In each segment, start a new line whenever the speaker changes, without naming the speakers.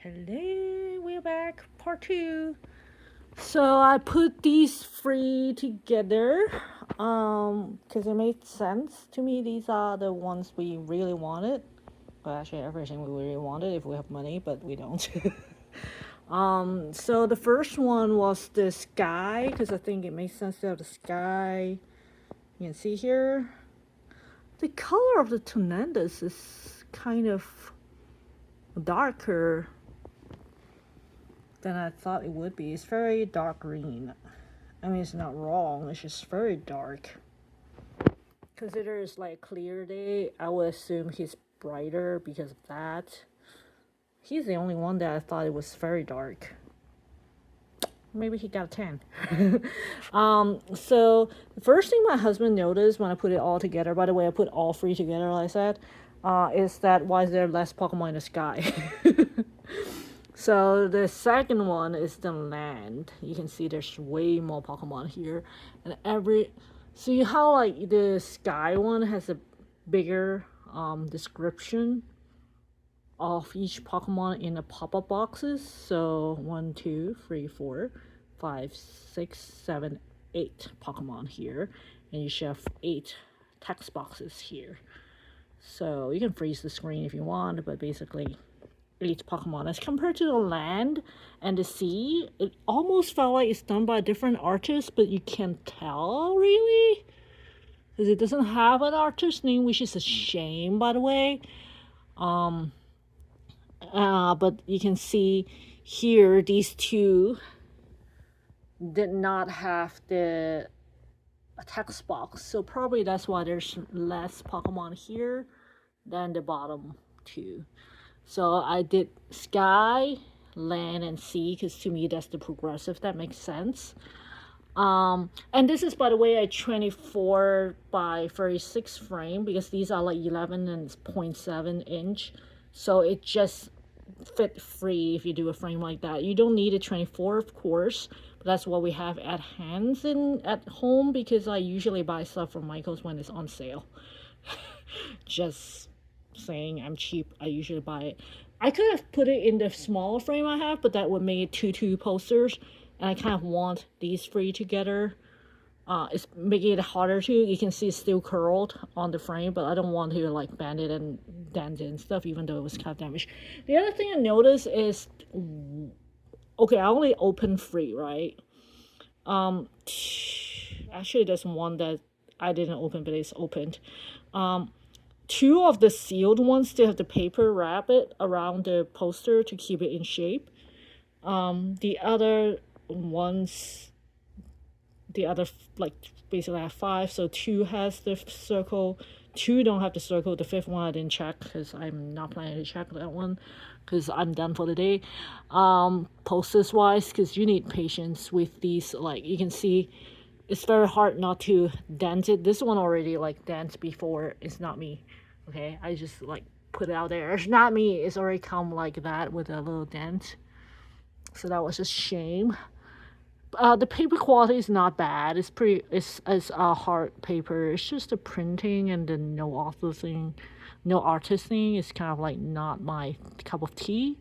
Hello, we're back, part two. So I put these three together, because it made sense to me. These are the ones we really wanted. Well, actually, everything we really wanted if we have money, but we don't. So the first one was the sky, because I think it makes sense to have the sky. You can see here. The color of the Tornadoes is kind of darker than I thought it would be. It's very dark green. I mean, it's not wrong, it's just very dark. Consider it's like a clear day, I would assume he's brighter because of that. He's the only one that I thought it was very dark. Maybe he got a 10. So the first thing my husband noticed when I put it all together, by the way, I put all three together, like I said, is that why is there less Pokemon in the sky? So the second one is the land. You can see there's way more Pokemon here, and see how like the sky one has a bigger description of each Pokemon in the pop-up boxes. So 1, 2, 3, 4, 5, 6, 7, 8 Pokemon here, and you should have 8 text boxes here. So you can freeze the screen if you want, but basically 8 Pokemon. As compared to the land and the sea, it almost felt like it's done by a different artist, but you can't tell really, because it doesn't have an artist name, which is a shame, by the way. But you can see here these two did not have the text box, so probably that's why there's less Pokemon here than the bottom two. So I did sky, land, and sea, because to me that's the progressive. That makes sense. And this is, by the way, a 24 by 36 frame, because these are like 11 and 0.7 inch. So it just fit free if you do a frame like that. You don't need a 24, of course, but that's what we have at hands at home, because I usually buy stuff from Michael's when it's on sale. Just saying, I'm cheap. I usually buy it. I could have put it in the smaller frame I have, but that would make it 2 posters, and I kind of want these three together. It's making it harder to. You can see it's still curled on the frame, but I don't want to like bend it and dent it and stuff, even though it was kind of damaged. The other thing I noticed is, okay, I only opened 3, right? Actually, there's one that I didn't open, but it's opened. 2 of the sealed ones still have the paper wrap it around the poster to keep it in shape. The other ones, like basically I have 5, so 2 has the circle, 2 don't have the circle. The 5th one I didn't check because I'm not planning to check that one, because I'm done for the day. Posters wise, because you need patience with these. Like you can see, it's very hard not to dent it. This one already like dent before. It's not me. Okay, I just like put it out there. It's not me. It's already come like that with a little dent. So that was a shame. The paper quality is not bad. It's a hard paper. It's just the printing and the no author thing, no artist thing is kind of like not my cup of tea.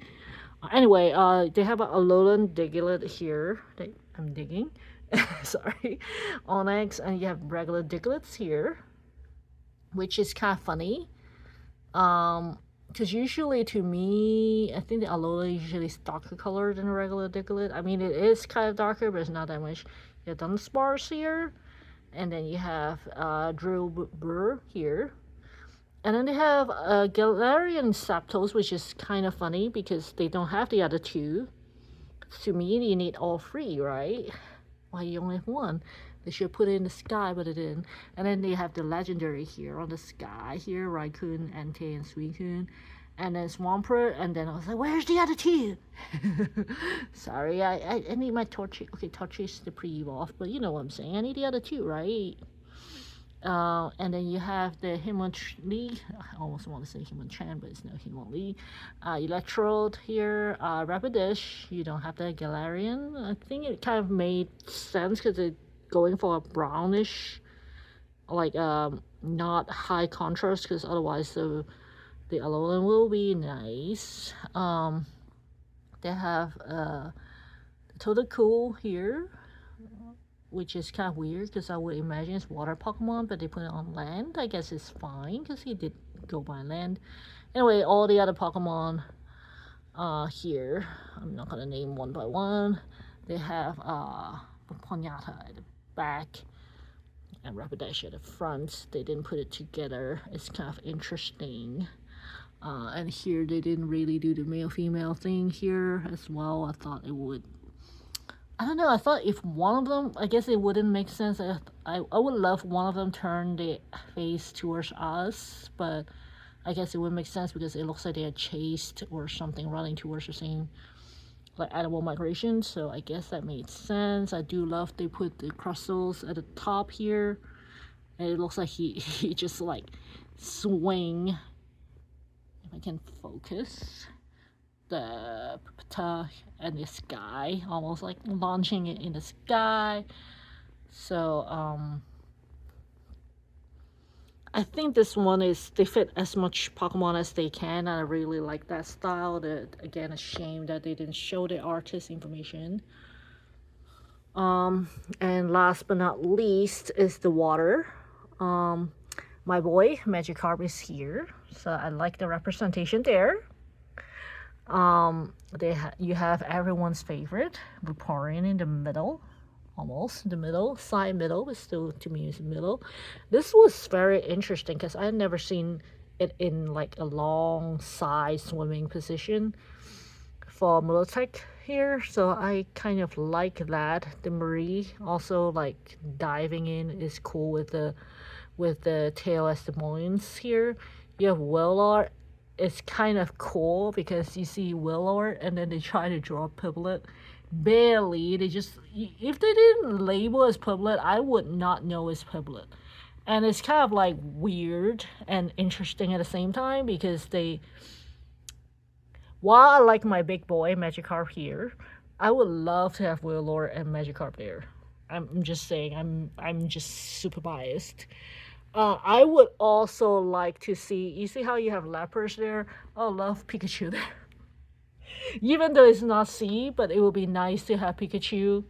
Anyway, they have a Alolan Diglett here that I'm digging. Sorry, Onyx, and you have regular Digletts here, which is kind of funny. Because usually to me, I think the Alola usually is darker color than a regular Diglett. I mean, it is kind of darker, but it's not that much. You have Dunsparce here, and then you have Drillbur here. And then they have Galarian Zapdos, which is kind of funny because they don't have the other 2. To me, you need all 3, right? Why you only have 1? They should put it in the sky, but it didn't. And then they have the legendary here on the sky here, Raikou, Entei, and Suicune. And then Swampert, and then I was like, where's the other 2? Sorry, I need my Torchic. Okay, Torchic's the pre-evolve, but you know what I'm saying. I need the other 2, right? And then you have the Hitmonlee. I almost want to say Hitmonchan, but it's no Hitmonlee. Electrode here. Rapidash. You don't have the Galarian. I think it kind of made sense because it's going for a brownish, like not high contrast, because otherwise the Alolan will be nice. They have Totodile here, which is kind of weird because I would imagine it's water Pokemon, but they put it on land. I guess it's fine because he did go by land. Anyway, all the other Pokemon here, I'm not gonna name one by one. They have Ponyta at the back and Rapidash at the front. They didn't put it together. It's kind of interesting. And here they didn't really do the male-female thing here as well. I thought it would. I don't know. I thought if one of them, I guess it wouldn't make sense. I would love one of them turn their face towards us, but I guess it would make sense because it looks like they are chased or something, running towards the same like animal migration. So I guess that made sense. I do love they put the crystals at the top here, and it looks like he just like swing. If I can focus the Ponyta and the sky, almost like launching it in the sky. So I think this one is, they fit as much Pokemon as they can, and I really like that style. That again, a shame that they didn't show the artist information. And last but not least is the water. My boy Magikarp is here, so I like the representation there. You have everyone's favorite Vaporeon in the middle, almost the middle, side middle, but still to me is the middle. This was very interesting because I had never seen it in like a long side swimming position for Militech here, so I kind of like that. The Marie also like diving in is cool with the tail as the moins here. You have Willard. It's kind of cool because you see Willard and then they try to draw Piplup. Barely. They just, if they didn't label as Piplup, I would not know it's Piplup. And it's kind of like weird and interesting at the same time because while I like my big boy Magikarp here, I would love to have Willard and Magikarp there. I'm just saying, I'm just super biased. I would also like to see, you see how you have Lapras there? I love Pikachu there. Even though it's not C, but it would be nice to have Pikachu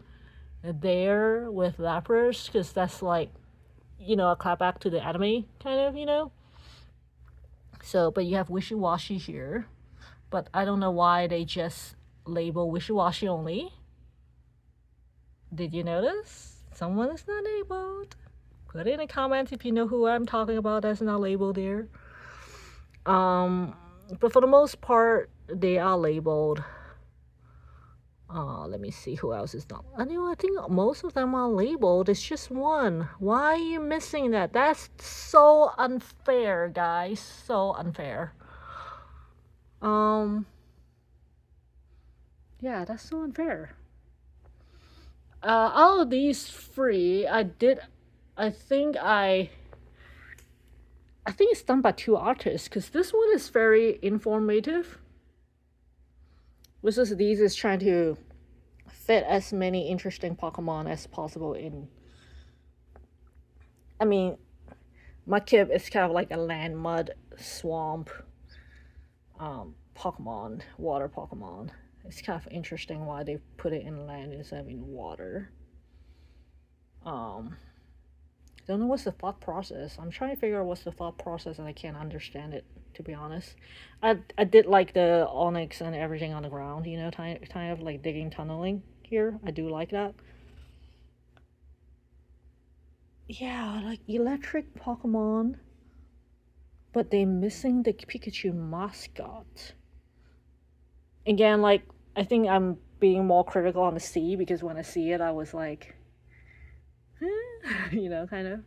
there with Lapras, because that's like, a clapback to the anime, kind of. So, but you have Wishiwashi here. But I don't know why they just label Wishiwashi only. Did you notice? Someone is not labeled. Put in a comment if you know who I'm talking about that's not labeled there. But for the most part, they are labeled. Let me see who else is not. I think most of them are labeled. It's just one. Why are you missing that? That's so unfair, guys. So unfair. Yeah, that's so unfair. Out of these three, I think it's done by two artists because this one is very informative. Versus these is trying to fit as many interesting Pokemon as possible in. I mean, Mudkip is kind of like a land, mud, swamp Pokemon, water Pokemon. It's kind of interesting why they put it in land instead of in water. Don't know what's the thought process. I'm trying to figure out what's the thought process and I can't understand it, to be honest. I did like the onyx and everything on the ground, kind of like digging tunneling here. I do like that. Yeah, like electric Pokemon, but they're missing the Pikachu mascot. Again, like, I think I'm being more critical on the C because when I see it, I was like, kind of.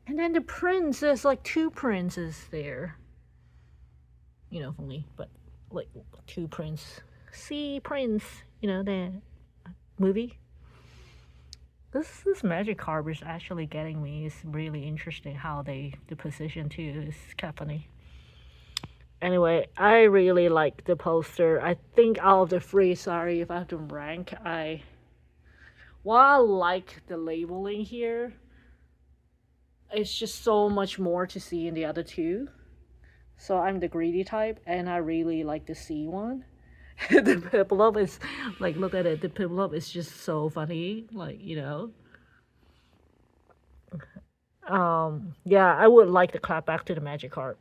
And then the prince, there's like two princes there. For me, but like two prince. See, Prince, the movie. This Magikarp is actually getting me. It's really interesting how the position too is kind of funny. Anyway, I really like the poster. I think out of the three, sorry if I have to rank, while I like the labeling here, it's just so much more to see in the other two. So I'm the greedy type, and I really like the C one. The peplum is like, look at it. The peplum is just so funny. Like, yeah, I would like to clap back to the Magikarp,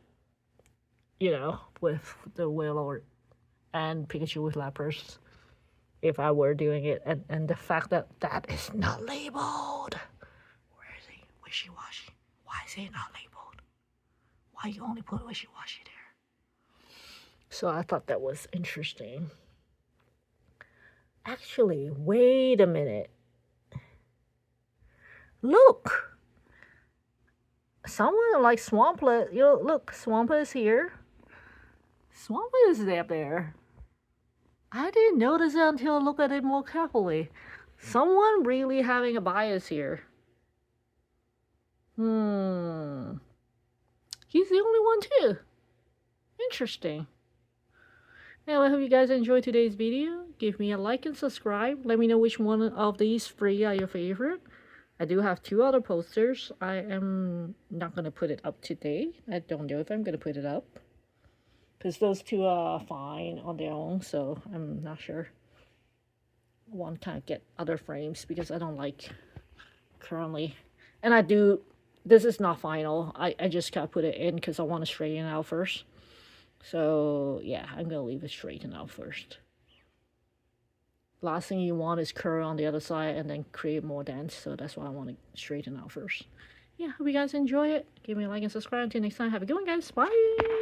with the Wailord and Pikachu with Lapras if I were doing it. And the fact that that is not labeled. Where is he? Wishy-washy. Why is he not labeled? Why you only put Wishy-washy there? So I thought that was interesting. Actually, wait a minute. Look! Someone like Swamplet. Look, Swamplet is here. Swamplet is there. I didn't notice it until I looked at it more carefully. Someone really having a bias here. He's the only one too. Interesting. Anyway, I hope you guys enjoyed today's video. Give me a like and subscribe. Let me know which one of these 3 are your favorite. I do have 2 other posters. I am not going to put it up today. I don't know if I'm going to put it up, because those 2 are fine on their own, so I'm not sure. One can't get other frames because I don't like currently. And this is not final. I just gotta put it in because I want to straighten it out first. So yeah, I'm gonna leave it straightened out first. Last thing you want is curl on the other side and then create more dents. So that's why I want to straighten out first. Yeah, hope you guys enjoy it. Give me a like and subscribe. Until next time, have a good one, guys. Bye.